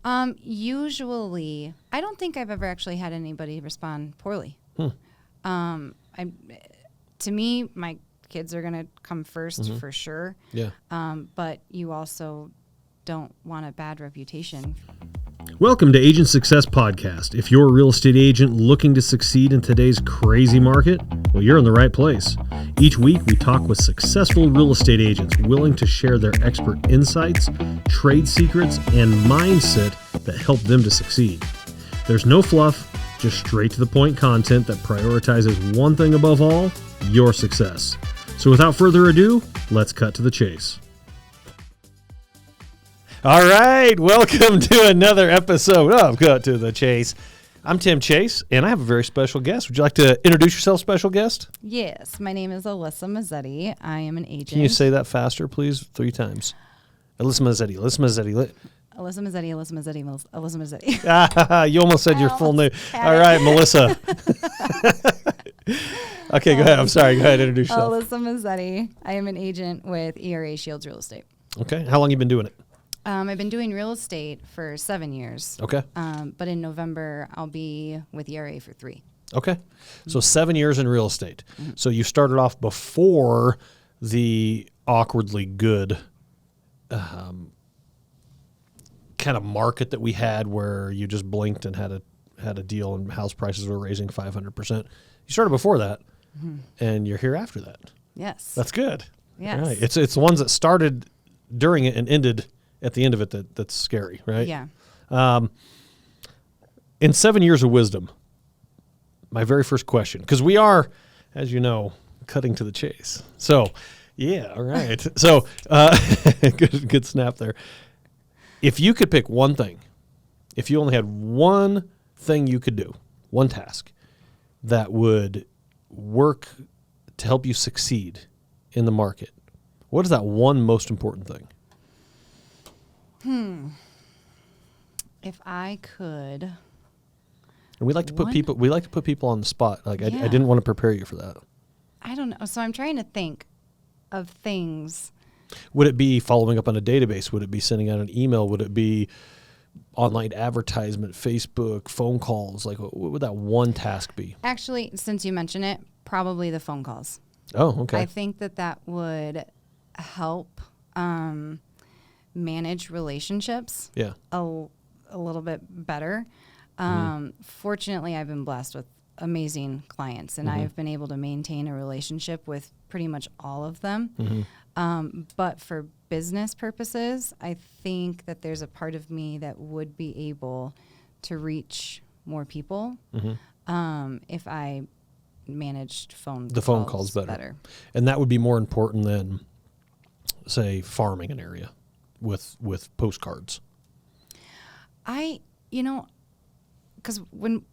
Usually, I don't think I've ever actually had anybody respond poorly. To me, my kids are going to come first for sure. Yeah. But you also don't want a bad reputation. Welcome to Agent Success Podcast. If you're a real estate agent looking to succeed in today's crazy market, well, you're in the right place. Each week, we talk with successful real estate agents willing to share their expert insights, trade secrets, and mindset that help them to succeed. There's no fluff, just straight to the point content that prioritizes one thing above all, your success. So without further ado, let's cut to the chase. All right, welcome to another episode of Cut to the Chase. I'm Tim Chase, and I have a very special guest. Would you like to introduce yourself, special guest? Yes, my name is Alyssa Mazzetti. I am an agent. Can you say that faster, please? 3 times. Alyssa Mazzetti, Alyssa Mazzetti. Alyssa Mazzetti, Alyssa Mazzetti, Alyssa Mazzetti. You almost said your full name. All right, Melissa. Okay, go ahead. I'm sorry. Go ahead, introduce yourself. Alyssa Mazzetti. I am an agent with ERA Shields Real Estate. Okay, how long have you been doing it? I've been doing real estate for 7 years. Okay. But in November, I'll be with ERA for 3. Okay. So 7 years in real estate. Mm-hmm. So you started off before the awkwardly good kind of market that we had where you just blinked and had a deal and house prices were raising 500%. You started before that, and you're here after that. Yes. That's good. Yes. Right. It's the ones that started during it and ended at the end of it that's scary, right? Yeah. In 7 years of wisdom, my very first question, because we are, as you know, cutting to the chase. So, yeah, all right. So, good snap there. If you could pick one thing, if you only had one thing you could do, one task that would work to help you succeed in the market, what is that one most important thing? If I could. And we like to put people on the spot. Like I Yeah. didn't want to prepare you for that. I don't know. So I'm trying to think of things. Would it be following up on a database? Would it be sending out an email? Would it be online advertisement, Facebook, phone calls? Like what would that one task be? Actually, since you mention it, probably the phone calls. Oh, okay. I think that would help manage relationships a little bit better. Fortunately, I've been blessed with amazing clients, and I've been able to maintain a relationship with pretty much all of them. But for business purposes, I think that there's a part of me that would be able to reach more people if I managed phone calls better. And that would be more important than, say, farming an area with postcards. Because when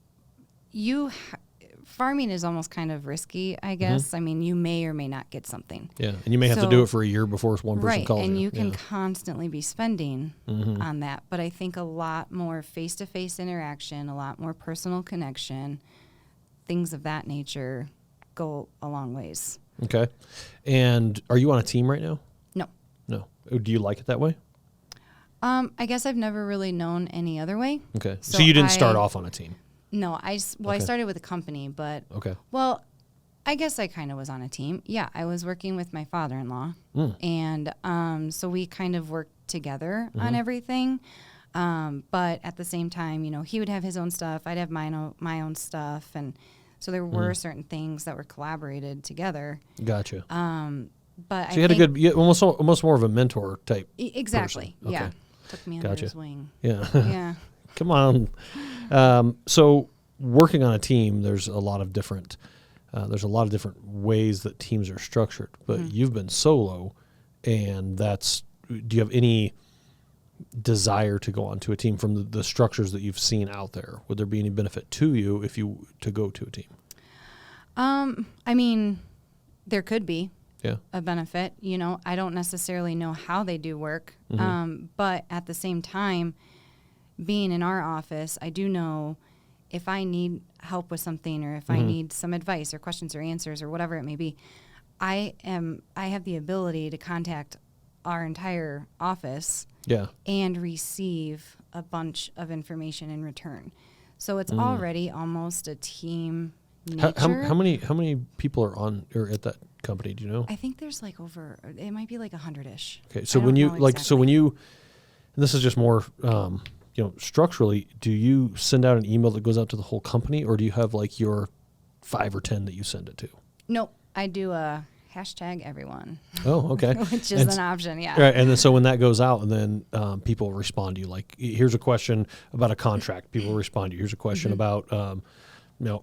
farming is almost kind of risky, I guess. I mean, you may or may not get something. Yeah, and you may have to do it for a year before one person calls you. Right, and you can constantly be spending on that. But I think a lot more face-to-face interaction, a lot more personal connection, things of that nature go a long ways. Okay. And are you on a team right now? No. Do you like it that way? I guess I've never really known any other way. Okay. So you didn't start off on a team? No, I started with a company, but I guess I kind of was on a team. Yeah, I was working with my father-in-law, and so we kind of worked together on everything. But at the same time, he would have his own stuff, I'd have my own stuff, and so there were certain things that were collaborated together. Gotcha. But so you had almost more of a mentor type. Exactly. Person. Okay. Yeah. Took me under his wing. Yeah. Yeah. Come on. So working on a team, there's a lot of different ways that teams are structured. But you've been solo, and do you have any desire to go onto a team from the structures that you've seen out there? Would there be any benefit to you to go to a team? I mean, there could be. Yeah. A benefit. I don't necessarily know how they do work, but at the same time, being in our office, I do know if I need help with something or if I need some advice or questions or answers or whatever it may be, I have the ability to contact our entire office and receive a bunch of information in return. So it's already almost a team nature. How many people are on or at that company? Do you know? I think there's like it might be like 100-ish. Okay, so when you and this is just more, structurally, do you send out an email that goes out to the whole company, or do you have like your 5 or 10 that you send it to? Nope, I do a hashtag everyone. Oh, okay. Which is an option, yeah. Right, and then so when that goes out, and then people respond to you, like, here's a question about a contract. People respond to you. Here's a question about,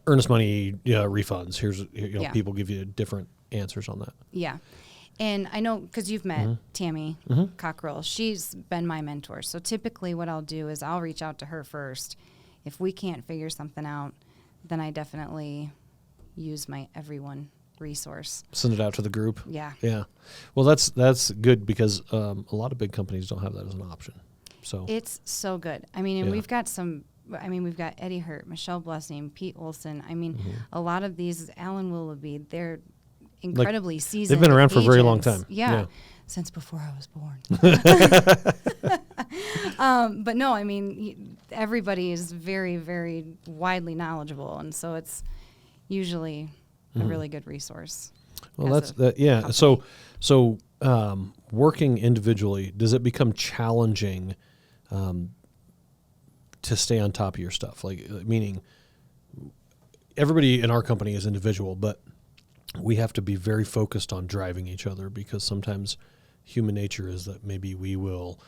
earnest money refunds. People give you different answers on that. Yeah. And I know, because you've met Tammy Cockrell, she's been my mentor. So typically what I'll do is I'll reach out to her first. If we can't figure something out, then I definitely use my everyone resource. Send it out to the group. Yeah. Yeah. Well, that's good, because a lot of big companies don't have that as an option. So it's so good. I mean, and we've got Eddie Hurt, Michelle Blessing, Pete Olson. I mean, a lot of these, Alan Willoughby, they're incredibly seasoned. They've been around for a very long agents. time. Yeah. Since before I was born. But no, I mean, everybody is very, very widely knowledgeable. And so it's usually a really good resource. Well, yeah. Company. So working individually, does it become challenging to stay on top of your stuff? Like, meaning everybody in our company is individual, but we have to be very focused on driving each other, because sometimes human nature is that maybe we will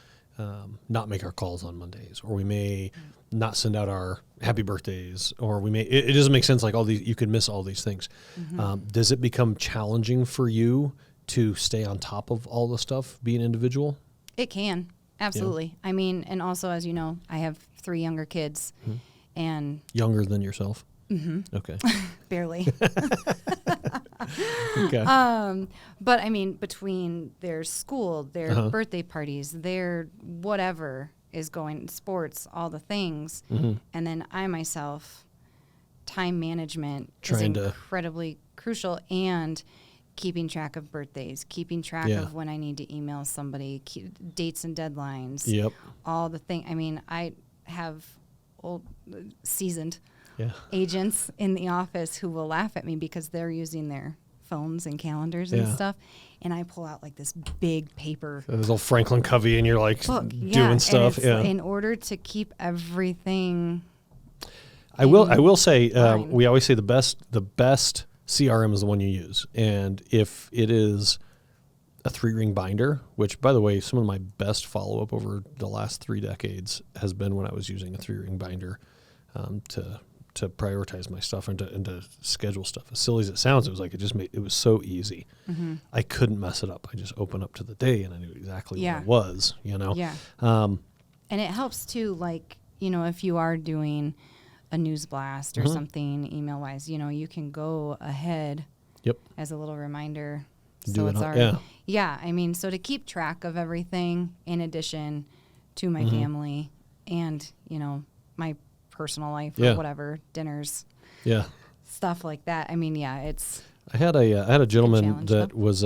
not make our calls on Mondays, or we may not send out our happy birthdays, or we may, it doesn't make sense. Like you could miss all these things. Does it become challenging for you to stay on top of all the stuff being individual? It can. Absolutely. Yeah. I mean, and also, as you know, I have 3 younger kids and younger than yourself. Okay. Barely. Okay. But I mean, between their school, their birthday parties, their whatever is going, sports, all the things, and then I myself, time management is incredibly crucial, and keeping track of birthdays, keeping track of when I need to email somebody, dates and deadlines. Yep. All the thing. I mean, I have seasoned agents in the office who will laugh at me because they're using their phones and calendars and stuff, and I pull out like this big paper. There's little Franklin Covey, and you're like doing stuff. And in order to keep everything. I will say we always say the best CRM is the one you use, and if it is a 3-ring binder, which, by the way, some of my best follow-up over the last 3 decades has been when I was using a 3-ring binder to prioritize my stuff and to schedule stuff. As silly as it sounds, it was like it was so easy. I couldn't mess it up. I just opened up to the day and I knew exactly what it was, Yeah. And it helps too, like, if you are doing a news blast or something email-wise, you can go ahead as a little reminder. So it's I mean, so to keep track of everything in addition to my family and, my personal life or whatever, dinners, stuff like that. I mean, it's. I had a gentleman that was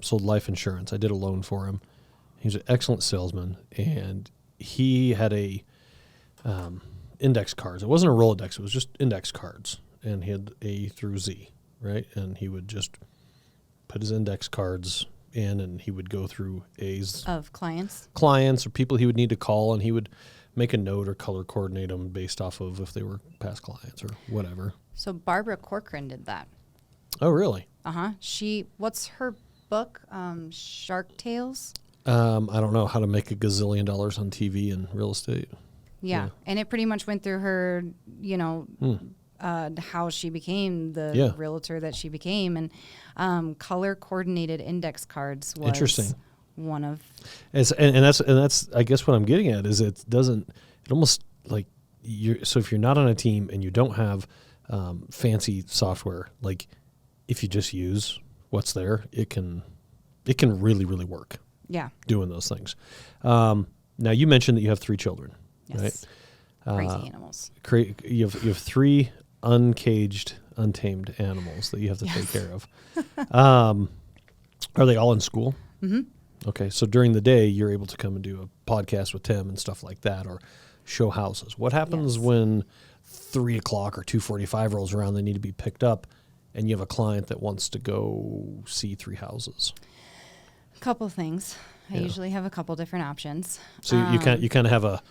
sold life insurance. I did a loan for him. He's an excellent salesman, and he had a index cards. It wasn't a Rolodex. It was just index cards, and he had A through Z, right? And he would just put his index cards in, and he would go through A's of clients or people he would need to call, and he would make a note or color coordinate them based off of if they were past clients or whatever. So Barbara Corcoran did that. Oh, really? What's her book? Shark Tales? I don't know, how to make $1 gazillion on TV and real estate. Yeah. And it pretty much went through her, how she became the realtor that she became. And color coordinated index cards was interesting. One of, and that's I guess what I'm getting at is it almost like so if you're not on a team and you don't have fancy software, like if you just use what's there, it can really, really work. Yeah. Doing those things. Now you mentioned that you have 3 children, yes. Right? Crazy animals. You have 3 uncaged, untamed animals that you have to take care of. Are they all in school? Mm-hmm. Okay, so during the day, you're able to come and do a podcast with Tim and stuff like that, or show houses. What happens when 3 o'clock or 2:45 rolls around, they need to be picked up, and you have a client that wants to go see 3 houses? A couple things. I usually have a couple different options. So you kind of have a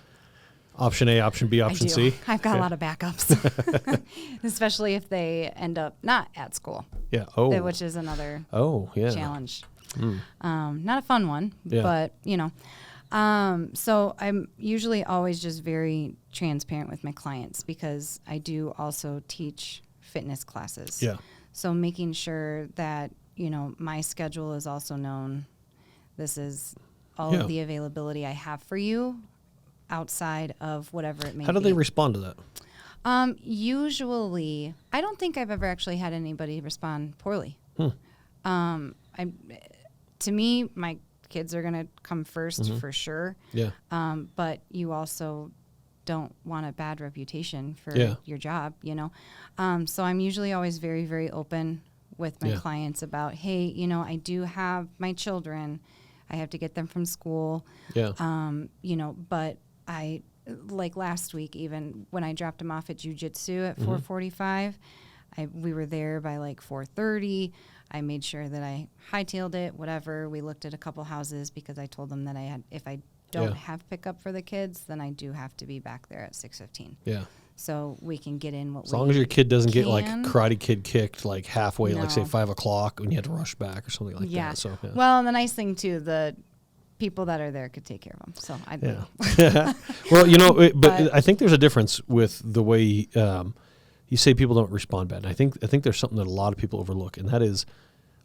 option A, option B, option C? I've got a lot of backups, especially if they end up not at school. Yeah. Oh. Which is another challenge. Not a fun one, but, so I'm usually always just very transparent with my clients because I do also teach fitness classes. Yeah. So making sure that, my schedule is also known. This is all of the availability I have for you outside of whatever it may be. How do they respond to that? Usually, I don't think I've ever actually had anybody respond poorly. To me, my kids are going to come first for sure. Yeah. But you also don't want a bad reputation for your job, So I'm usually always very, very open with my clients about, hey, I do have my children. I have to get them from school. Yeah. But I, like last week, even when I dropped them off at jiu-jitsu at 4:45, we were there by like 4:30. I made sure that I hightailed it, whatever. We looked at a couple houses because I told them that if I don't have pickup for the kids, then I do have to be back there at 6:15. Yeah. So we can get in what we As long as your kid doesn't get like Karate Kid kicked like halfway, like say 5 o'clock when you had to rush back or something like that. So, Well, and the nice thing too, the people that are there could take care of them. So I don't know. Well, but I think there's a difference with the way you say people don't respond bad. And I think there's something that a lot of people overlook, and that is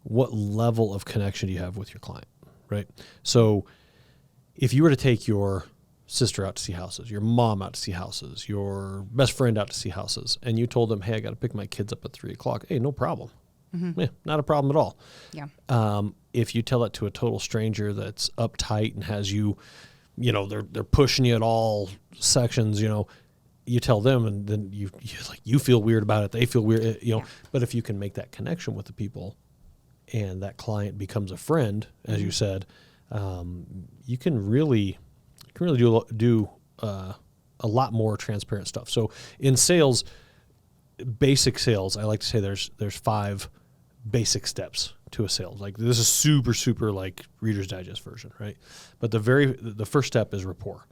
what level of connection do you have with your client, right? So if you were to take your sister out to see houses, your mom out to see houses, your best friend out to see houses, and you told them, hey, I got to pick my kids up at 3 o'clock. Hey, no problem. Yeah, not a problem at all. Yeah. If you tell it to a total stranger that's uptight and has you, they're pushing you at all sections, you tell them, and then you feel weird about it. They feel weird, But if you can make that connection with the people, and that client becomes a friend, as you said, you can really do a lot more transparent stuff. So in sales, basic sales, I like to say there's 5 basic steps to a sale. Like this is super like Reader's Digest version, right? But the first step is rapport.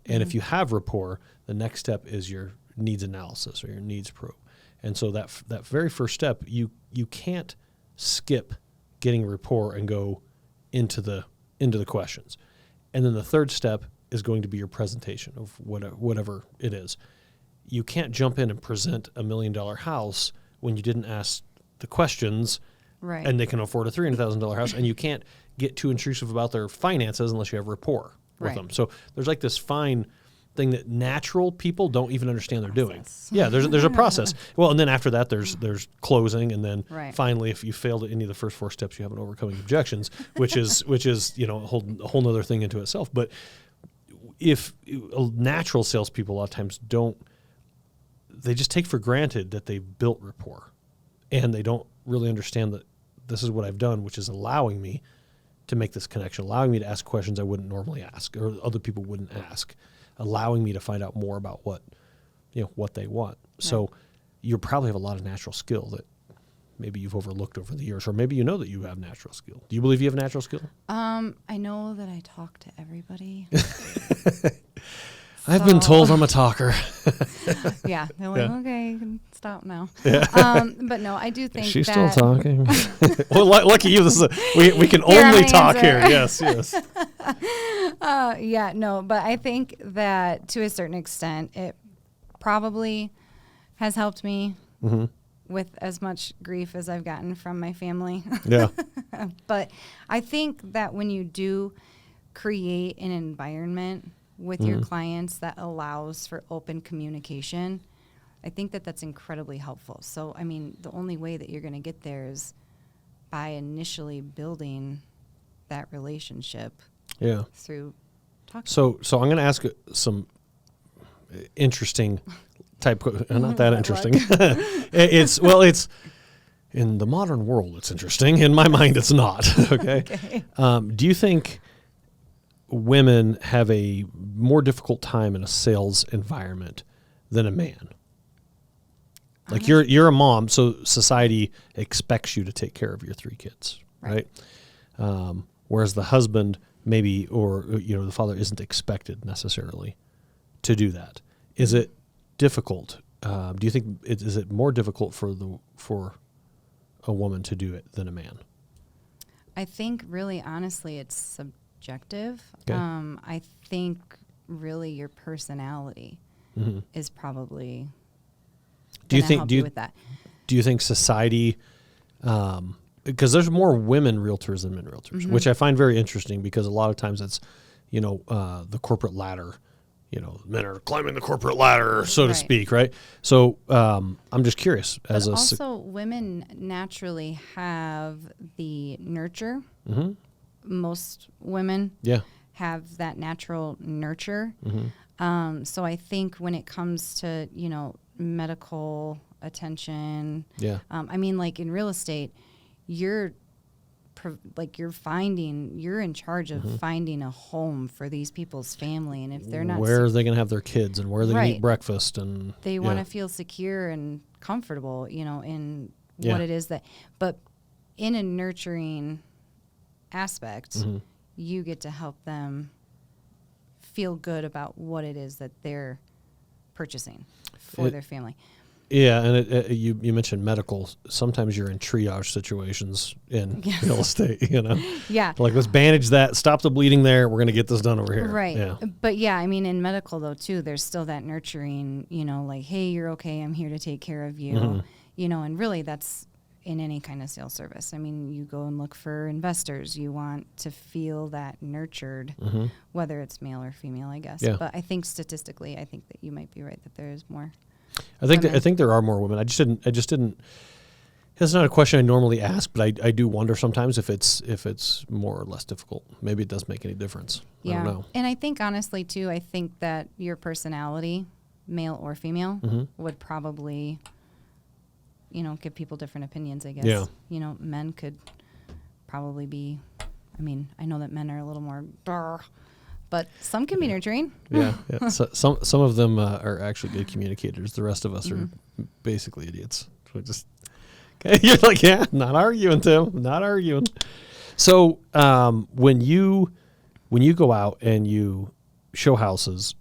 And if you have rapport, the next step is your needs analysis or your needs probe. And so that very first step, you can't skip getting rapport and go into the questions. And then the third step is going to be your presentation of whatever it is. You can't jump in and present $1 million house when you didn't ask the questions, right? And they can afford a $300,000 house, and you can't get too intrusive about their finances unless you have rapport with them. So there's like this fine thing that natural people don't even understand they're doing. Yeah, there's a process. Well, and then after that, there's closing, and then finally, if you failed at any of the first 4 steps, you haven't overcoming objections, which is a whole nother thing into itself. But if natural salespeople a lot of times they just take for granted that they've built rapport, and they don't really understand that this is what I've done, which is allowing me to make this connection, allowing me to ask questions I wouldn't normally ask or other people wouldn't ask, allowing me to find out more about what they want. So you probably have a lot of natural skill that maybe you've overlooked over the years, or maybe you know that you have natural skill. Do you believe you have natural skill? I know that I talk to everybody. I've been told I'm a talker. Yeah. They're like, okay, you can stop now. Yeah. But no, I do think she's that... still talking. Well, lucky you. We can only talk here. Yes. Yeah, no, but I think that to a certain extent, it probably has helped me with as much grief as I've gotten from my family. Yeah. But I think that when you do create an environment with your clients that allows for open communication, I think that that's incredibly helpful. So, I mean, the only way that you're going to get there is by initially building that relationship through talking. So I'm going to ask some interesting type, not that interesting. in the modern world, it's interesting. In my mind, it's not. Okay. Do you think women have a more difficult time in a sales environment than a man? Like you're a mom, so society expects you to take care of your 3 kids, right? Whereas the husband maybe, or the father isn't expected necessarily to do that. Is it difficult? Do you think is it more difficult for a woman to do it than a man? I think really honestly it's subjective. Okay. I think really your personality is probably help you with that. Do you think society, because there's more women realtors than men realtors, which I find very interesting because a lot of times it's, the corporate ladder, men are climbing the corporate ladder, so to speak, right? So I'm just curious. But also women naturally have the nurture. Most women have that natural nurture. So I think when it comes to, medical attention, I mean, like in real estate, you're in charge of finding a home for these people's family. And if they're not, where are they going to have their kids and where are they going to eat breakfast? And they want to feel secure and comfortable, in what it is but in a nurturing aspect, you get to help them feel good about what it is that they're purchasing for their family. Yeah, and you mentioned medical. Sometimes you're in triage situations in real estate, Yeah. Like, let's bandage that, stop the bleeding there, we're going to get this done over here. Right. Yeah. But, I mean, in medical, though, too, there's still that nurturing, like, hey, you're okay, I'm here to take care of you, and really that's in any kind of sales service. I mean, you go and look for investors. You want to feel that nurtured, whether it's male or female, I guess. Yeah. But I think statistically, I think that you might be right that there is more. I think there are more women. I just didn't. It's not a question I normally ask, but I do wonder sometimes if it's more or less difficult. Maybe it does make any difference. Yeah. I don't know. And I think honestly too, I think that your personality, male or female, would probably, give people different opinions, I guess. Yeah. Men could probably be. I mean, I know that men are a little more. But some can be nurturing. Yeah. So, some of them are actually good communicators. The rest of us are basically idiots. We just you're like, not arguing, Tim, not arguing. So when you go out and you show houses,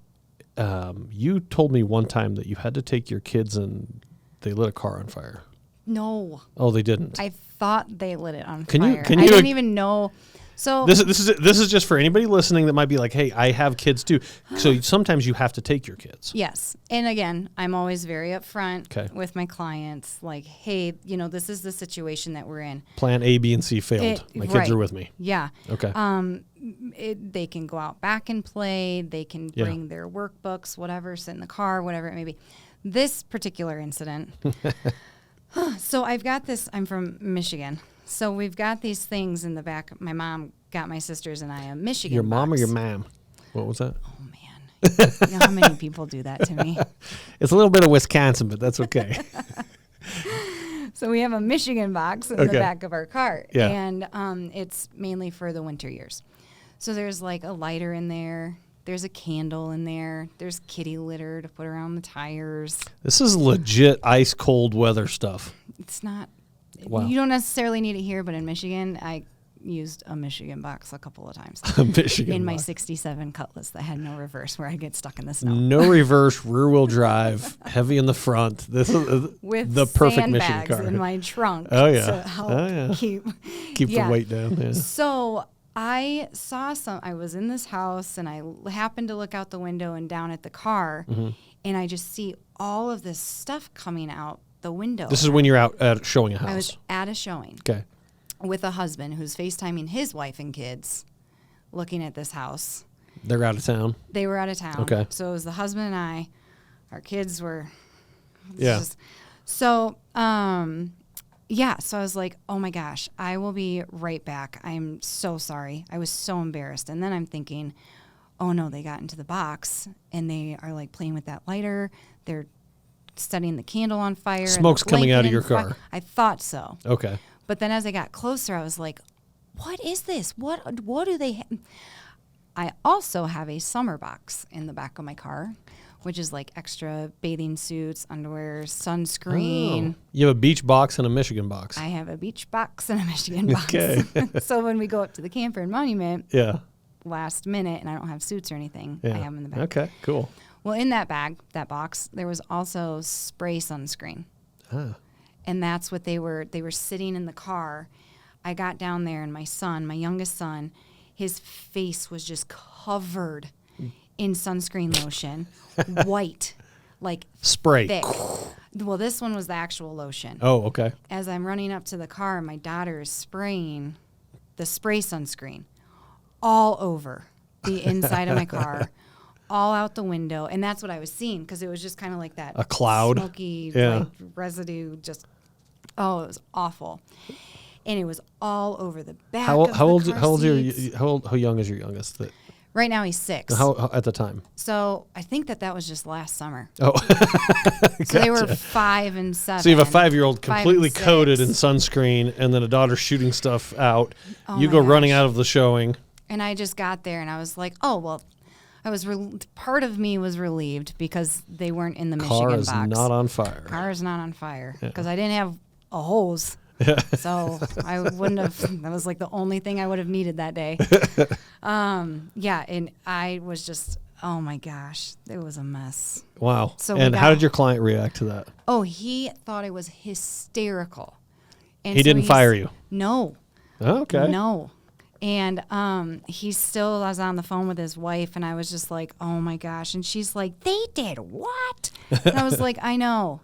you told me one time that you had to take your kids and they lit a car on fire. No. Oh, they didn't. I thought they lit it on fire. I didn't even know. So this is just for anybody listening that might be like, hey, I have kids too. So sometimes you have to take your kids. Yes. And again, I'm always very upfront with my clients. Like, hey, this is the situation that we're in. Plan A, B, and C failed. My kids are with me. Yeah. Okay. They can go out back and play. They can bring their workbooks, whatever, sit in the car, whatever it may be. This particular incident. So I've got this. I'm from Michigan. So we've got these things in the back. My mom got my sisters and I a Michigan Your mom box. or your mom? What was that? Oh, man. You know how many people do that to me? It's a little bit of Wisconsin, but that's okay. So we have a Michigan box in the back of our car. Yeah. And it's mainly for the winter years. So there's like a lighter in there. There's a candle in there. There's kitty litter to put around the tires. This is legit ice cold weather stuff. It's not. Wow. You don't necessarily need it here, but in Michigan, I used a Michigan box a couple of times. A Michigan in box. my 67 Cutlass that had no reverse, where I get stuck in the snow. No reverse, rear-wheel drive, heavy in the front. This is with the perfect Michigan car. in my trunk. Oh yeah, to help keep the weight down. Yeah. So I saw I was in this house, and I happened to look out the window and down at the car, and I just see all of this stuff coming out the window. This is when you're out at showing a house. I was at a showing. Okay. With a husband who's FaceTiming his wife and kids, looking at this house. They're out of town. They were out of town. Okay. So it was the husband and I. Our kids were. Yeah. So I was like, oh my gosh, I will be right back. I'm so sorry. I was so embarrassed. And then I'm thinking, oh no, they got into the box and they are like playing with that lighter. They're setting the candle on fire. Smoke's coming out of your car. I thought so. Okay. But then as I got closer, I was like, what is this? What do they I also have a summer box in the back of my car, which is like extra bathing suits, underwear, sunscreen. Oh. You have a beach box and a Michigan box. I have a beach box and a Michigan box. Okay. So when we go up to the camper and monument, last minute, and I don't have suits or anything, I have them in the bag. Okay, cool. Well, in that box, there was also spray sunscreen. And that's what they were sitting in the car. I got down there, and my youngest son, his face was just covered in sunscreen lotion, white, like spray. Thick. Well, this one was the actual lotion. Oh, okay. As I'm running up to the car, my daughter is spraying the spray sunscreen all over the inside of my car, all out the window. And that's what I was seeing, because it was just kind of like that. A cloud. Smoky like, residue. Just, it was awful. And it was all over the back of the car seats. How young is your youngest? Right now he's 6. How at the time? So I think that was just last summer. Oh, so they were 5 and 7. So you have a 5-year-old completely coated in sunscreen, and then a daughter shooting stuff out. You go running out of the showing. And I just got there, and I was like, oh well. I was part of me was relieved because they weren't in the Michigan box. Car is not on fire. Car is not on fire because I didn't have a hose. So I wouldn't have, that was like the only thing I would have needed that day. And I was just, oh my gosh, it was a mess. Wow. So how did your client react to that? Oh, he thought it was hysterical. And he didn't fire you? No. Oh, okay. No. And he still was on the phone with his wife, and I was just like, oh my gosh. And she's like, they did what? And I was like, I know.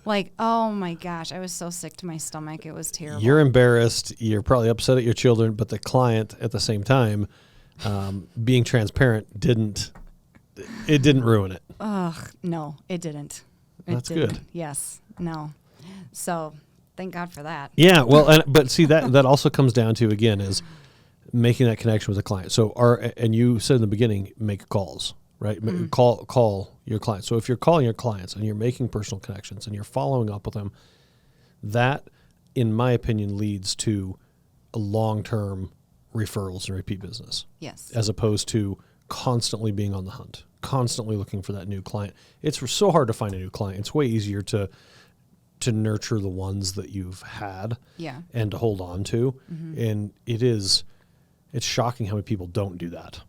Like, oh my gosh, I was so sick to my stomach. It was terrible. You're embarrassed. You're probably upset at your children, but the client at the same time, being transparent didn't ruin it. Ugh, no, it didn't. That's good. Yes, no. So thank God for that. Yeah, well, but see, that also comes down to, again, is making that connection with the client. So and you said in the beginning, make calls. Right? Mm-hmm. Call your clients. So if you're calling your clients and you're making personal connections and you're following up with them, that, in my opinion, leads to a long-term referrals and repeat business. Yes. As opposed to constantly being on the hunt, constantly looking for that new client. It's so hard to find a new client. It's way easier to nurture the ones that you've had and to hold on to. Mm-hmm. And it's shocking how many people don't do that.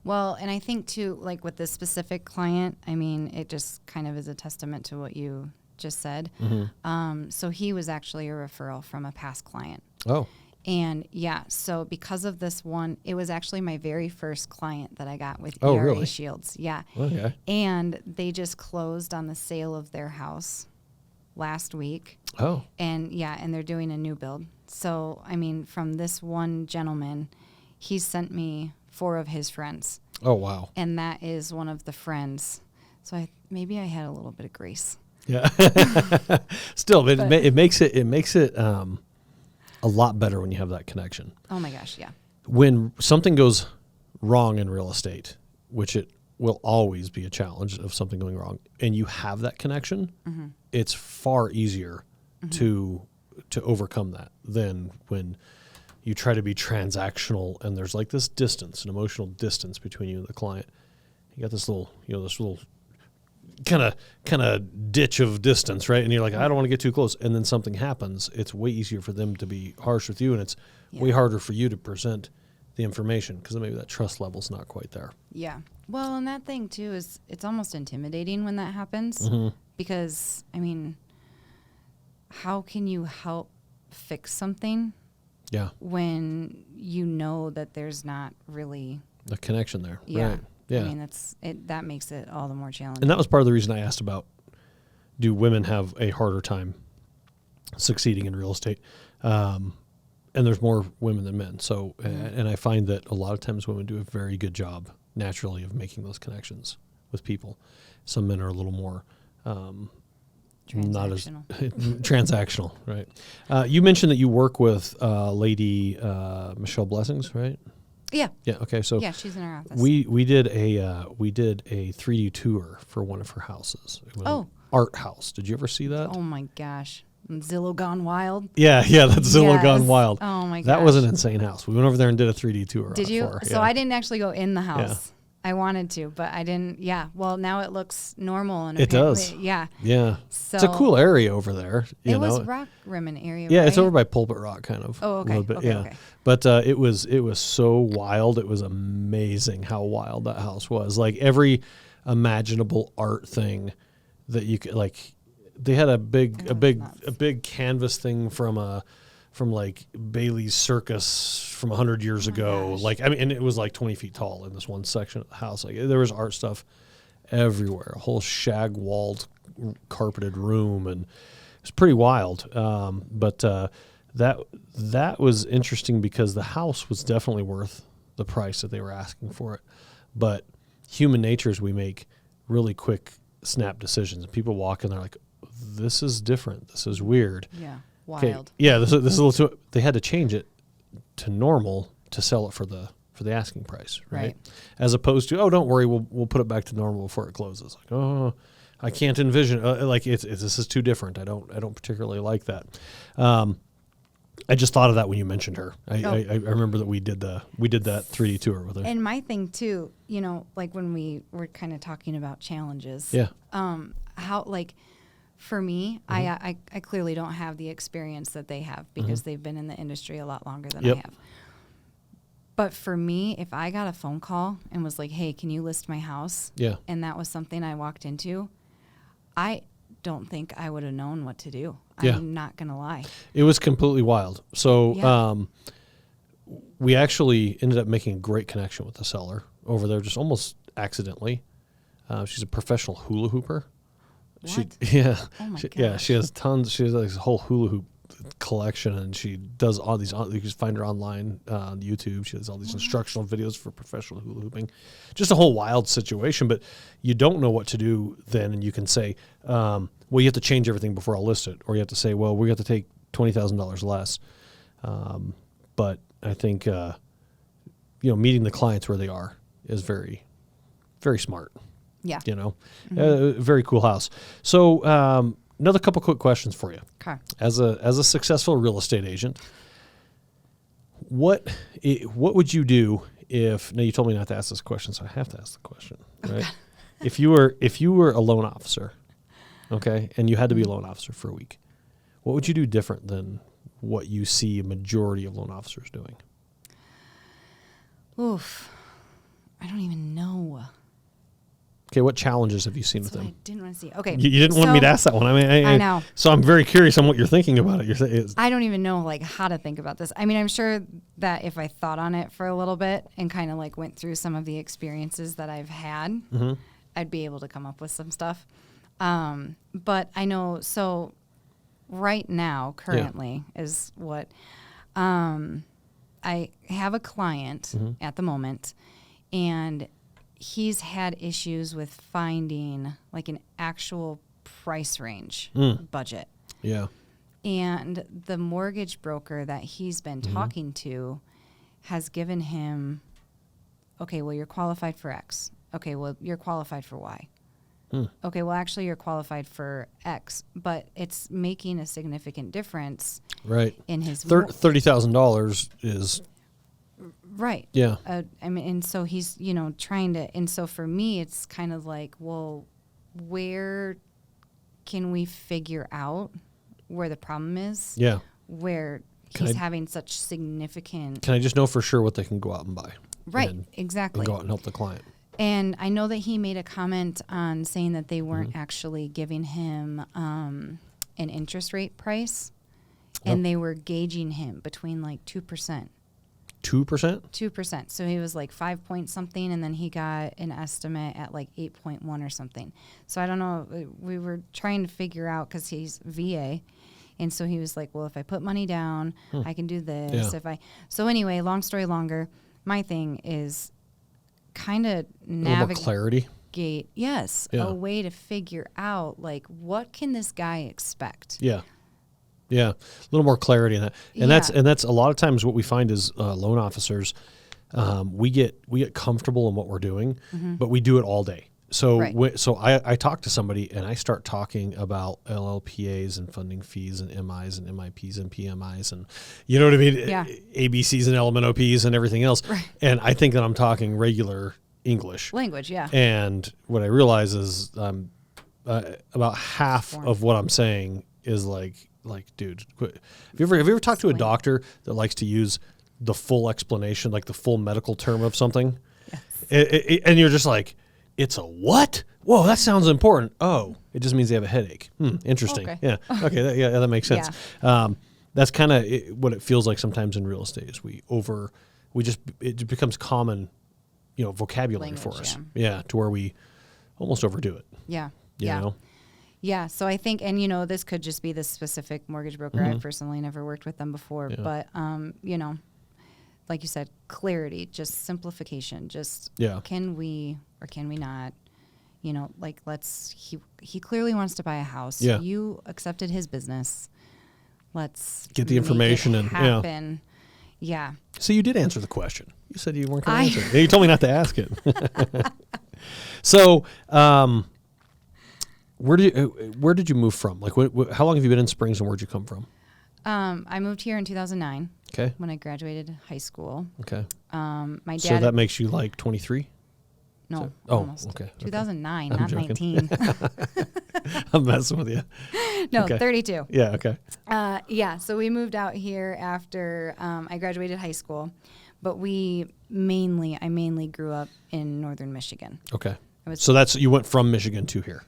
Well, and I think, too, like with this specific client, I mean, it just kind of is a testament to what you just said. Mm-hmm. So he was actually a referral from a past client. Oh. And, so because of this one, it was actually my very first client that I got with ERA really? Shields. Yeah. Okay. And they just closed on the sale of their house last week. Oh. And, and they're doing a new build. So, I mean, from this one gentleman, he sent me 4 of his friends. Oh, wow. And that is one of the friends. So maybe I had a little bit of grace. Yeah. Still, but it makes it a lot better when you have that connection. Oh my gosh, yeah. When something goes wrong in real estate, which it will always be a challenge of something going wrong, and you have that connection, mm-hmm. it's far easier mm-hmm. to overcome that than when you try to be transactional and there's like this distance, an emotional distance between you and the client. You got this little kind of ditch of distance, right? And you're like, I don't want to get too close. And then something happens. It's way easier for them to be harsh with you, and it's way harder for you to present the information because maybe that trust level's not quite there. Yeah. Well, and that thing too is it's almost intimidating when that happens mm-hmm. because, I mean, how can you help fix something? Yeah. When you know that there's not really the connection there. Yeah. Right. Yeah. I mean, that makes it all the more challenging. And that was part of the reason I asked about, do women have a harder time succeeding in real estate? And there's more women than men. So, and I find that a lot of times women do a very good job naturally of making those connections with people. Some men are a little more, not as transactional, right? You mentioned that you work with Lady Michelle Blessings, right? Yeah. Yeah. Okay. So she's in our office. We did a 3D tour for one of her houses. art house. Did you ever see that? Oh my gosh. Zillow Gone Wild. Yeah, that's Zillow Gone Wild. Oh my gosh. That was an insane house. We went over there and did a 3D tour. Did you? So I didn't actually go in the house. Yeah. I wanted to, but I didn't. Yeah. Well, now it looks normal. And it does. Yeah. Yeah. So it's a cool area over there. It was Rock Rimmon area. Yeah, right? it's over by Pulpit Rock, kind of. Oh, okay. A little bit, Okay. But it was so wild. It was amazing how wild that house was. Like every imaginable art thing that you could, like, they had a big canvas thing from like Bailey's Circus from 100 years ago. Gosh. Like, I mean, and it was like 20 feet tall in this one section of the house. Like there was art stuff everywhere, a whole shag walled carpeted room, and it was pretty wild. But that was interesting because the house was definitely worth the price that they were asking for it. But human nature is we make really quick snap decisions. People walk in, they're like, this is different. This is weird. Yeah. Wild. Okay. Yeah. This is a little they had to change it to normal to sell it for the asking price. Right. As opposed to, oh, don't worry. We'll put it back to normal before it closes. Like, oh, I can't envision like this is too different. I don't particularly like that. I just thought of that when you mentioned her. I remember that we did that 3D tour with her. And my thing too, like when we were kind of talking about challenges. Yeah. How, like, for me, I clearly don't have the experience that they have because they've been in the industry a lot longer than I have. But for me, if I got a phone call and was like, hey, can you list my house? Yeah. And that was something I walked into, I don't think I would have known what to do. Yeah. I'm not going to lie. It was completely wild. So we actually ended up making a great connection with the seller over there, just almost accidentally. She's a professional hula hooper. What? Oh my gosh. Yeah, she has tons. She has like this whole hula hoop collection, and she does all these. You can find her online on YouTube. She does all these instructional videos for professional hula hooping. Just a whole wild situation, but you don't know what to do then, and you can say, well, you have to change everything before I'll list it, or you have to say, well, we have to take $20,000 less. But I think meeting the clients where they are is very, very smart. Yeah. Very cool house. So another couple quick questions for you. Okay. As a successful real estate agent, what would you do if? Now you told me not to ask this question, so I have to ask the question. Right? If you were a loan officer, okay, and you had to be a loan officer for a week, what would you do different than what you see a majority of loan officers doing? Oof, I don't even know. Okay, what challenges have you seen with them? I didn't want to see. Okay, you didn't want me to ask that one. I mean, I know. So I'm very curious on what you're thinking about it. I don't even know like how to think about this. I mean, I'm sure that if I thought on it for a little bit and kind of like went through some of the experiences that I've had, I'd be able to come up with some stuff. But I know, so right now, currently is what, I have a client at the moment, and he's had issues with finding like an actual price range budget. Yeah. And the mortgage broker that he's been talking to has given him, okay, well, you're qualified for X. Okay, well, you're qualified for Y. Okay, well, actually, you're qualified for X, but it's making a significant difference. Right. In his $30,000 is. Right. Yeah. I mean, and so he's, trying to, and so for me, it's kind of like, well, where can we figure out where the problem is? Yeah. Where he's having such significant. Can I just know for sure what they can go out and buy? Right. Exactly. And go out and help the client. And I know that he made a comment on saying that they weren't actually giving him an interest rate price, and they were gauging him between like 2%. 2%? 2%. So he was like 5 point something, and then he got an estimate at like 8.1 or something. So I don't know. We were trying to figure out, because he's VA, and so he was like, well, if I put money down, I can do this. Yeah. So anyway, long story longer, my thing is kind of navigate clarity. Yes, a way to figure out like what can this guy expect. Yeah, a little more clarity in that, and that's a lot of times what we find is loan officers, we get comfortable in what we're doing, but we do it all day. So Right. so I talk to somebody and I start talking about LLPAs and funding fees and MIs and MIPs and PMIs and you know what I mean? Yeah. ABCs and LMNOPs and everything else. Right. And I think that I'm talking regular English. Language, yeah. And what I realize is about half of what I'm saying is like, dude, quit. Have you ever talked to a doctor that likes to use the full explanation, like the full medical term of something? Yes. And you're just like, it's a what? Whoa, that sounds important. Oh, it just means they have a headache. Interesting. Okay. Yeah. Okay. That makes sense. Yeah. That's kind of what it feels like sometimes in real estate is it becomes common, vocabulary for us. Yeah. To where we almost overdo it. Yeah. You know? Yeah. So I think, and this could just be this specific mortgage broker. I've personally never worked with them before, but, like you said, clarity, just simplification, can we or can we not, he clearly wants to buy a house. Yeah. You accepted his business. Let's get the information and happen. Yeah. So you did answer the question. You said you weren't going to answer it. You told me not to ask it. So, where did you move from? Like, how long have you been in Springs, and where'd you come from? I moved here in 2009. Okay. When I graduated high school. Okay. My dad. So that makes you like 23? No. Almost. Okay. 2009, I'm not joking. 19. I'm messing with you. No, Okay. 32. Yeah. Okay. So we moved out here after I graduated high school, but I mainly grew up in northern Michigan. Okay. So you went from Michigan to here.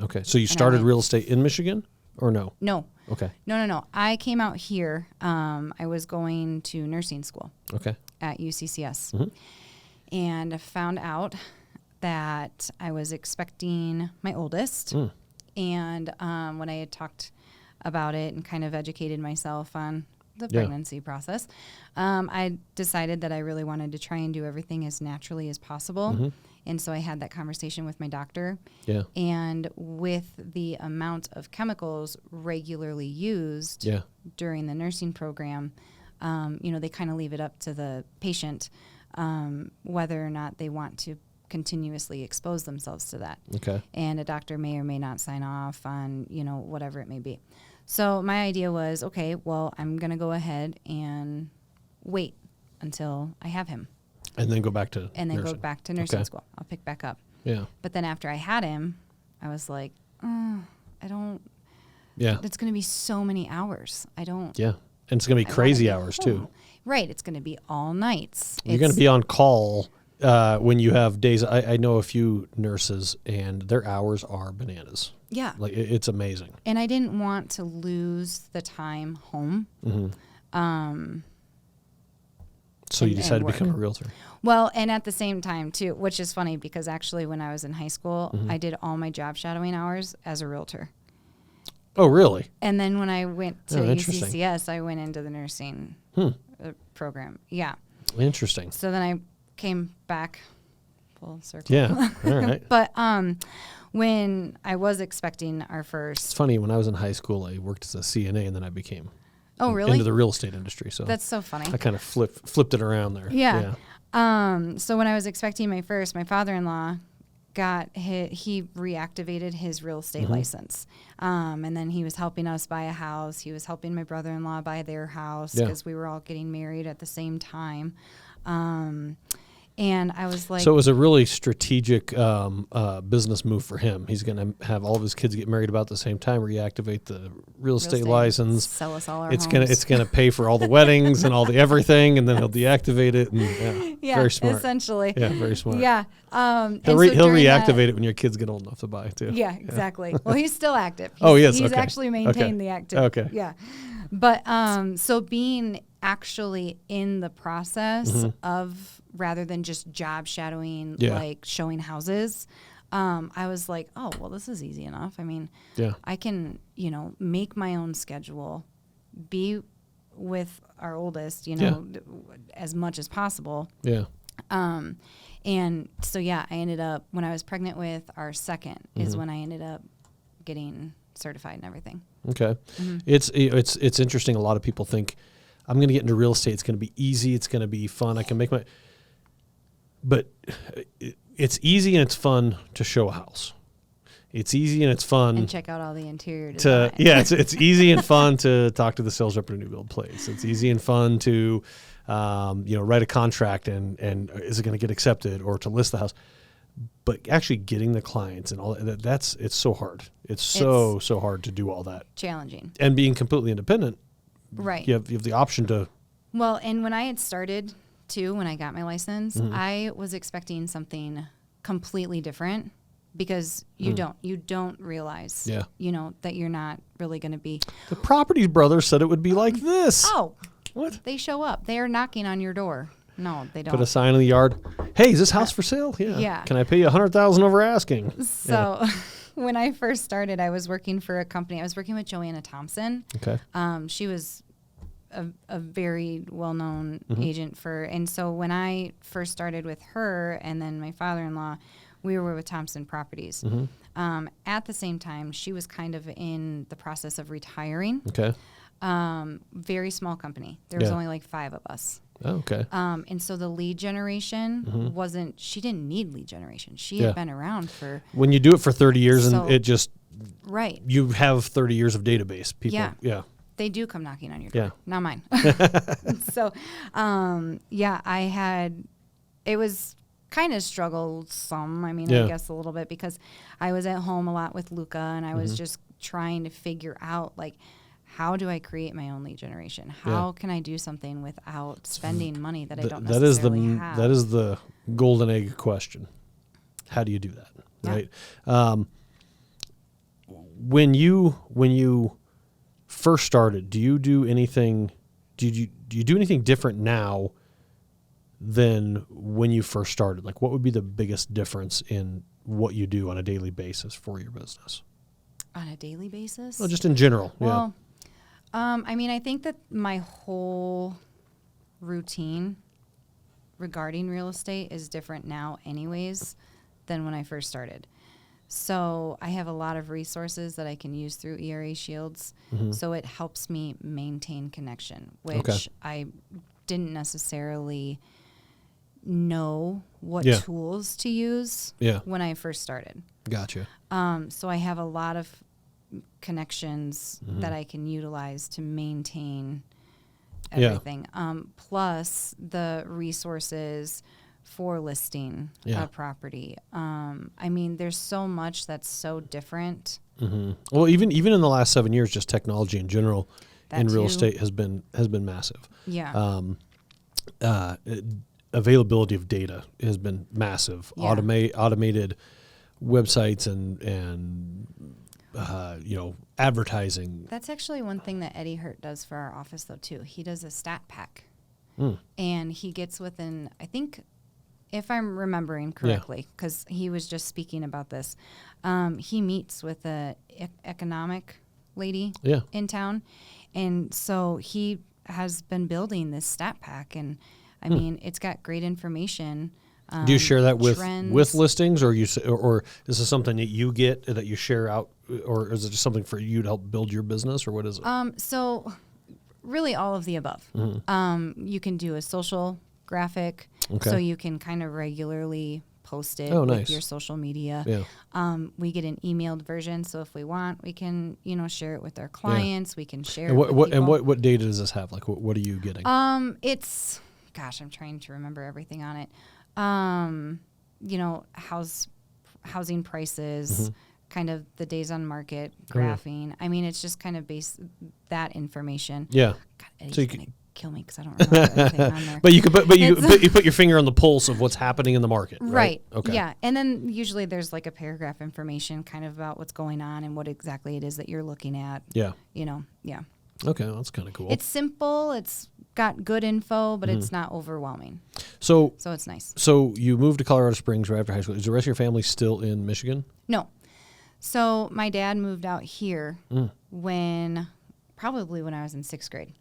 Okay. So you started real estate in Michigan, or no? No. Okay. No. I came out here. I was going to nursing school. Okay. At UCCS, and I found out that I was expecting my oldest. And when I had talked about it and kind of educated myself on the pregnancy process, I decided that I really wanted to try and do everything as naturally as possible. And so I had that conversation with my doctor. Yeah. And with the amount of chemicals regularly used during the nursing program, they kind of leave it up to the patient whether or not they want to continuously expose themselves to that. Okay. And a doctor may or may not sign off on, whatever it may be. So my idea was, okay, well, I'm going to go ahead and wait until I have him. And then go back to nursing school. I'll pick back up. Yeah. But then after I had him, I was like, I don't. Yeah. It's going to be so many hours. I don't. Yeah. And it's going to be crazy hours too. Right. It's going to be all nights. You're going to be on call when you have days. I know a few nurses and their hours are bananas. Yeah. Like it's amazing. And I didn't want to lose the time home. So you decided to become a realtor. Well, and at the same time too, which is funny because actually when I was in high school, I did all my job shadowing hours as a realtor. Oh, really? And then when I went to UCCS, I went into the nursing program. Yeah. Interesting. So then I came back full circle. Yeah. All right. But when I was expecting our first. It's funny, when I was in high school, I worked as a CNA and then I became into the real estate industry. So that's so funny. I kind of flipped it around there. Yeah. So when I was expecting my first, my father-in-law he reactivated his real estate license. And then he was helping us buy a house. He was helping my brother-in-law buy their house because we were all getting married at the same time. And I was like... So it was a really strategic business move for him. He's going to have all of his kids get married about the same time, reactivate the real estate license. Sell us all our homes. It's going to pay for all the weddings and all the everything, and then he'll deactivate it. And, very smart. Essentially. Yeah, very smart. Yeah. He'll reactivate it when your kids get old enough to buy, too. Yeah, exactly. Well, he's still active. He's actually maintained the activity. Okay. Yeah. But so being actually in the process of, rather than just job shadowing, like showing houses, I was like, oh, well, this is easy enough. I mean, I can, make my own schedule, be with our oldest, as much as possible. Yeah. And so, I ended up, when I was pregnant with our second is when I ended up getting certified and everything. Okay. It's interesting. A lot of people think I'm going to get into real estate. It's going to be easy. It's going to be fun. I can make but it's easy and it's fun to show a house. It's easy and it's fun. And check out all the interior design. It's easy and fun to talk to the sales rep at a new build place. It's easy and fun to, write a contract and is it going to get accepted, or to list the house. But actually getting the clients and all that, it's so hard. It's so hard to do all that. Challenging. And being completely independent. Right. You have the option to. Well, and when I had started too, when I got my license, I was expecting something completely different. Because you don't realize, that you're not really going to be. The property brothers said it would be like this. Oh, what? They show up. They are knocking on your door. No, they don't. Put a sign in the yard. Hey, is this house for sale? Yeah. Yeah. Can I pay you $100,000 over asking? So, when I first started, I was working for a company. I was working with Joanna Thompson. Okay. She was a very well-known agent and so when I first started with her, and then my father-in-law, we were with Thompson Properties. At the same time, she was kind of in the process of retiring. Okay. Very small company. There was only like 5 of us. Oh, okay. And so the lead generation she didn't need lead generation. She had been around for. When you do it for 30 years and it just. Right. You have 30 years of database. People. Yeah. They do come knocking on your door. Yeah. Not mine. So, it was kind of struggled some. I mean, I guess a little bit, because I was at home a lot with Luca, and I was just trying to figure out, like, how do I create my own lead generation? How can I do something without spending money that I don't necessarily have? That is the golden egg question. How do you do that? Right. When you first started, do you do anything different now than when you first started? Like, what would be the biggest difference in what you do on a daily basis for your business? On a daily basis? Well, just in general. Well, I mean, I think that my whole routine regarding real estate is different now anyways than when I first started. So I have a lot of resources that I can use through ERA Shields. So it helps me maintain connection, which I didn't necessarily know what tools to use when I first started. Gotcha. So I have a lot of connections that I can utilize to maintain everything. Plus the resources for listing a property. I mean, there's so much that's so different. Well, even in the last 7 years, just technology in general in real estate has been massive. Yeah. Availability of data has been massive. Yeah. Automated websites and advertising. That's actually one thing that Eddie Hurt does for our office, though, too. He does a stat pack. And he gets within, I think, if I'm remembering correctly, because he was just speaking about this, he meets with a economic lady in town. And so he has been building this stat pack, and I mean, it's got great information. Do you share that with trends. listings, or or is this something that you get that you share out, or is it just something for you to help build your business, or what is it? So really all of the above. You can do a social graphic, so you can kind of regularly post it with your social media. We get an emailed version, so if we want, we can share it with our clients. We can share. And it with people. what data does this have? Like, what are you getting? It's, gosh, I'm trying to remember everything on it. Housing prices, kind of the days on market graphing. I mean, it's just kind of that information. Yeah. God, Eddie's gonna kill me because I don't remember everything on there. But you put your finger on the pulse of what's happening in the market, right? Okay. Yeah, and then usually there's like a paragraph information kind of about what's going on and what exactly it is that you're looking at. Yeah. Yeah. Okay, well, that's kind of cool. It's simple. It's got good info, but it's not overwhelming. So it's nice. So you moved to Colorado Springs right after high school. Is the rest of your family still in Michigan? No. So my dad moved out here probably when I was in 6th grade.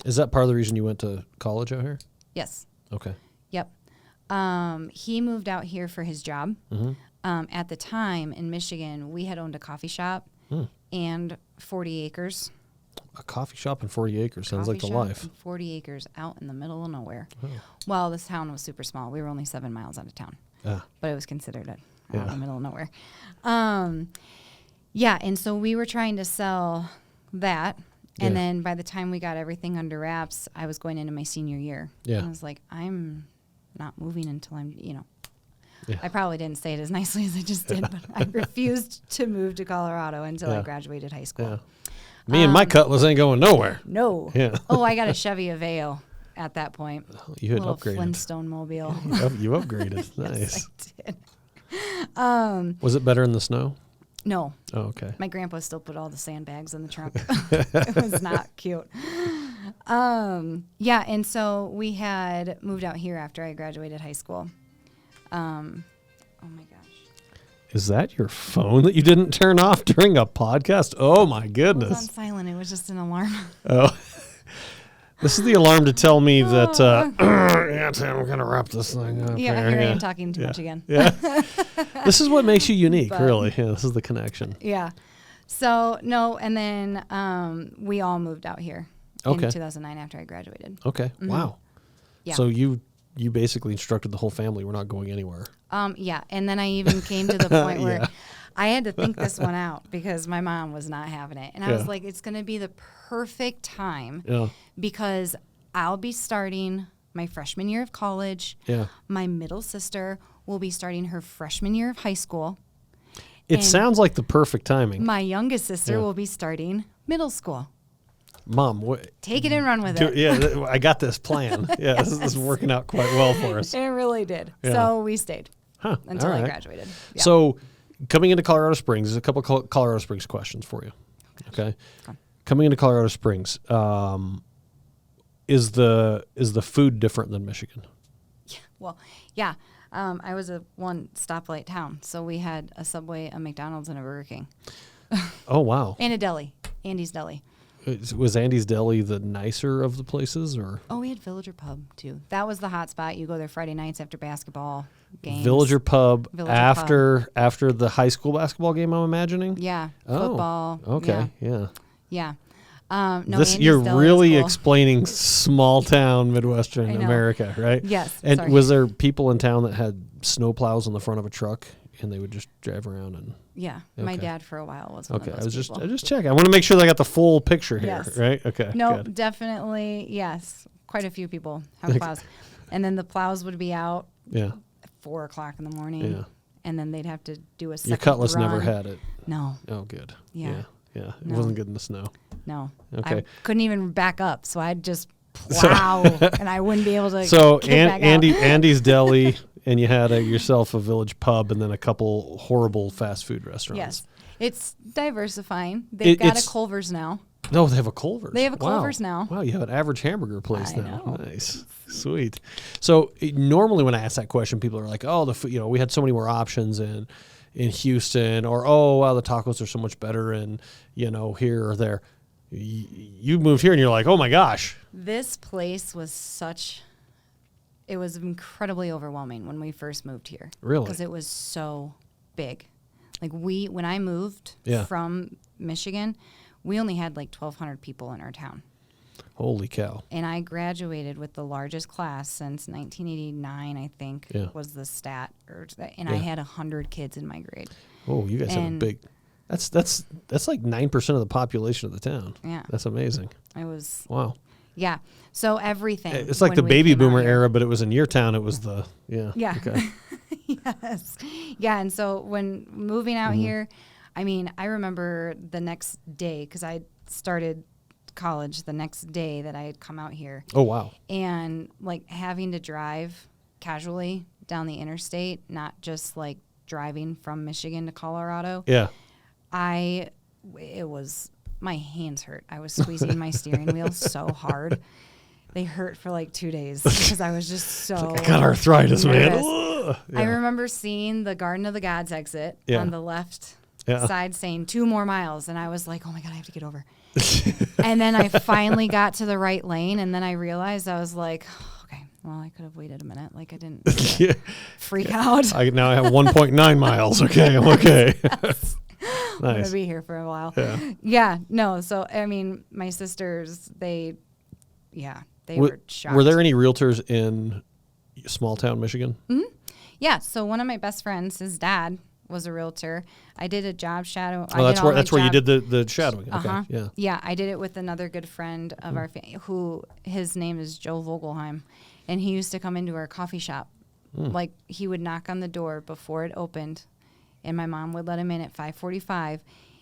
Is that part of the reason you went to college out here? Yes. Okay. Yep. He moved out here for his job. At the time in Michigan, we had owned a coffee shop and 40 acres. A coffee shop and 40 acres sounds like the life. 40 acres out in the middle of nowhere. Oh. Well, this town was super small. We were only 7 miles out of town. but it was considered out in the middle of nowhere. And so we were trying to sell that. And then by the time we got everything under wraps, I was going into my senior year. Yeah. And I was like, I'm not moving until I'm, I probably didn't say it as nicely as I just did, but I refused to move to Colorado until I graduated high school. Yeah. Me and my Cutlass ain't going nowhere. No. Yeah. I got a Chevy Aveo at that point. You had upgraded. Flintstone mobile. You upgraded. Nice. Yes, I did. Was it better in the snow? No. Oh, okay. My grandpa still put all the sandbags in the trunk. It was not cute. And so we had moved out here after I graduated high school. Oh my gosh. Is that your phone that you didn't turn off during a podcast? Oh my goodness. It was on silent. It was just an alarm. Oh. This is the alarm to tell me that Tim, I'm going to wrap this thing up. Yeah, here I am talking too much again. Yeah. This is what makes you unique, really. Yeah, this is the connection. Yeah. So, no, and then we all moved out here in 2009 after I graduated. Okay. Mm-hmm. Wow. Yeah. So you basically instructed the whole family, we're not going anywhere. Yeah, and then I even came to the point where I had to think this one out because my mom was not having it. And I was like, it's going to be the perfect time because I'll be starting my freshman year of college. Yeah. My middle sister will be starting her freshman year of high school. It sounds like the perfect timing. My youngest sister will be starting middle school. Mom, take it and run with it. Yeah, I got this plan. Yeah, yes. This is working out quite well for us. It really did. Yeah. So we stayed until I graduated. Yeah. So coming into Colorado Springs, there's a couple of Colorado Springs questions for you. Okay. Coming into Colorado Springs, is the food different than Michigan? Yeah. Well, yeah. I was a one stoplight town, so we had a Subway, a McDonald's, and a Burger King. Oh wow. And a deli, Andy's Deli. Was Andy's Deli the nicer of the places, or? Oh, we had Villager Pub too. That was the hot spot. You go there Friday nights after basketball games. Villager Pub after the high school basketball game, I'm imagining. Yeah, football. Okay, yeah. No, you're really explaining small town Midwestern America, right? Yes. And was there people in town that had snow plows on the front of a truck, and they would just drive around and? Yeah, my dad for a while was one of those people. I was just checking. I want to make sure that I got the full picture here, right? Okay. No, definitely, yes. Quite a few people have plows. And then the plows would be out at 4 o'clock in the morning. Yeah. And then they'd have to do a second Your Cutlass run. never had it. No. Oh, good. Yeah. It wasn't good in the snow. No. Okay. I couldn't even back up, so I'd just plow, and I wouldn't be able to back Andy's Deli, and you had yourself a Village Pub, and then a couple horrible fast food restaurants. Yes. It's diversifying. They've got a Culver's now. No, they have a Culver's. They have a Culver's now. Wow, you have an average hamburger place I now. know. Nice. Sweet. So normally when I ask that question, people are like, oh, the food, we had so many more options in Houston, or, oh, wow, the tacos are so much better in, here or there. You moved here and you're like, oh my gosh. This place was it was incredibly overwhelming when we first moved here. Really? Because it was so big. Like when I moved from Michigan, we only had like 1,200 people in our town. Holy cow. And I graduated with the largest class since 1989, I think, was the stat. And I had 100 kids in my grade. Oh, you guys have a big... That's like 9% of the population of the town. Yeah. That's amazing. It was... Wow. Yeah. So everything... It's like the baby boomer era, but it was in your town. It was the... Yeah. Yeah. Okay. Yes. Yeah, and so when moving out here, I mean, I remember the next day, because I started college the next day that I had come out here. Oh, wow. And like having to drive casually down the interstate, not just like driving from Michigan to Colorado. Yeah. My hands hurt. I was squeezing my steering wheel so hard. They hurt for like 2 days because I was just so I got arthritis, nervous. man. I remember seeing the Garden of the Gods exit on the left side saying 2 more miles. And I was like, oh my God, I have to get over. And then I finally got to the right lane. And then I realized I was like, okay, well, I could have waited a minute. Like I didn't freak out. Now I have 1.9 miles. Okay, I'm okay. Yes. Nice. I'm going to be here for a while. Yeah. No. So, I mean, my sisters, they were shocked. Were there any realtors in small town Michigan? Mm-hmm. Yeah. So one of my best friends, his dad was a realtor. I did a job shadow. Oh, that's where you did the shadowing. Okay. Yeah. Yeah. I did it with another good friend of our family who his name is Joe Vogelheim. And he used to come into our coffee shop. Like he would knock on the door before it opened, and my mom would let him in at 5:45,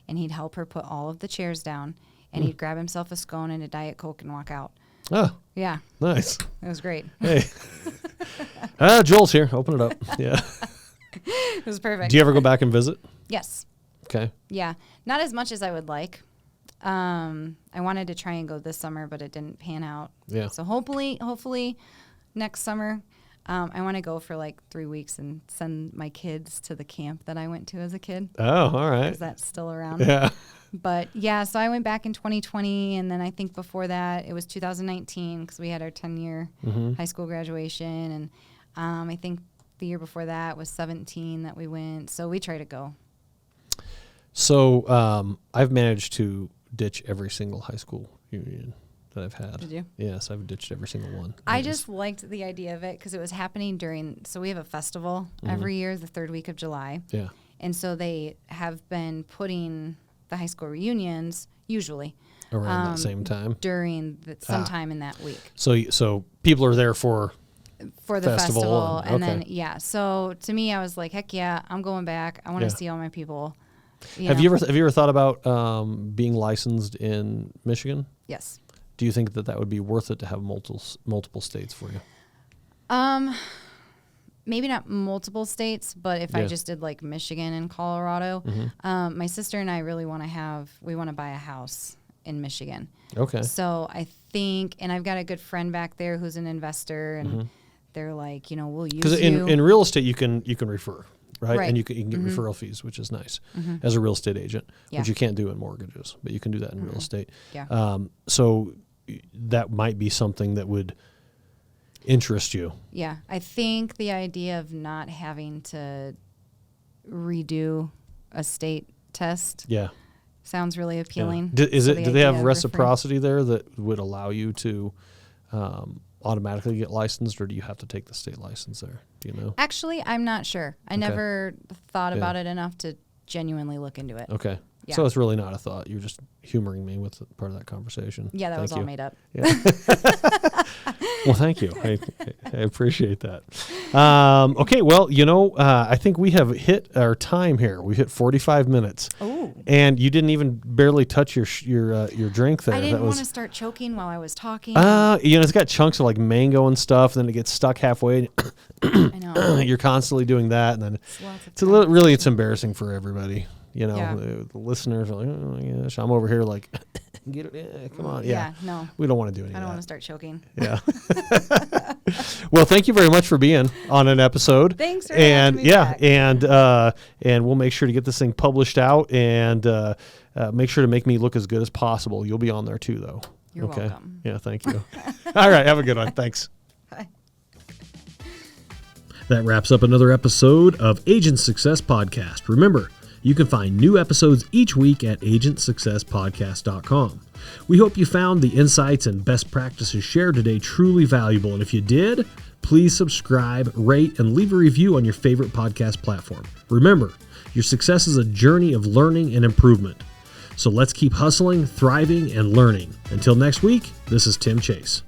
and he'd help her put all of the chairs down, and he'd grab himself a scone and a Diet Coke and walk out. Oh, yeah, nice. It was great. Hey, Joel's here. Open it up. Yeah, it was perfect. Do you ever go back and visit? Yes. Okay. Yeah, not as much as I would like. I wanted to try and go this summer, but it didn't pan out. Yeah. So hopefully next summer. I want to go for like 3 weeks and send my kids to the camp that I went to as a kid. Oh, all right. Is that still around? Yeah. But yeah, so I went back in 2020, and then I think before that it was 2019 because we had our 10-year high school graduation, and I think the year before that was 17 that we went. So we try to go. So I've managed to ditch every single high school reunion that I've had. Did you? Yes, I've ditched every single one. I just liked the idea of it because it was happening so we have a festival every year, the third week of July. Yeah. And so they have been putting the high school reunions, usually. Around that same time? During sometime in that week. So people are there for the festival. And okay. then, yeah. So to me, I was like, heck yeah, I'm going back. I want to see all my people. Have you ever thought about being licensed in Michigan? Yes. Do you think that would be worth it to have multiple states for you? Maybe not multiple states, but if I just did like Michigan and Colorado, my sister and I really want to buy a house in Michigan. Okay. So I think, and I've got a good friend back there who's an investor, and they're like, we'll use you. Because in real estate, you can refer. Right? And you can get referral fees, which is nice as a real estate agent, which you can't do in mortgages, but you can do that in real estate. Yeah. So that might be something that would interest you. Yeah. I think the idea of not having to redo a state test sounds really appealing. Yeah. Do they have reciprocity there that would allow you to automatically get licensed, or do you have to take the state license there? Do you know? Actually, I'm not sure. I never thought about it enough to genuinely look into it. Okay. Yeah. So it's really not a thought. You're just humoring me with part of that conversation. Yeah, that was all made up. Yeah. Well, thank you. I appreciate that. Okay, well, I think we have hit our time here. We hit 45 minutes. Oh. And you didn't even barely touch your drink there. I didn't want to start choking while I was talking. It's got chunks of like mango and stuff, and then it gets stuck halfway. I know. You're constantly doing that, and then it's embarrassing for everybody. The listeners are like, oh my gosh, I'm over here like, get it, come on. Yeah. No. We don't want to do anything. I don't want to start choking. Yeah. Well, thank you very much for being on an episode. Thanks for having me back. And we'll make sure to get this thing published out and make sure to make me look as good as possible. You'll be on there too, though. You're welcome. Yeah, thank you. All right, have a good one. Thanks. Bye. That wraps up another episode of Agent Success Podcast. Remember, you can find new episodes each week at agentsuccesspodcast.com. We hope you found the insights and best practices shared today truly valuable. And if you did, please subscribe, rate, and leave a review on your favorite podcast platform. Remember, your success is a journey of learning and improvement. So let's keep hustling, thriving, and learning. Until next week, this is Tim Chase.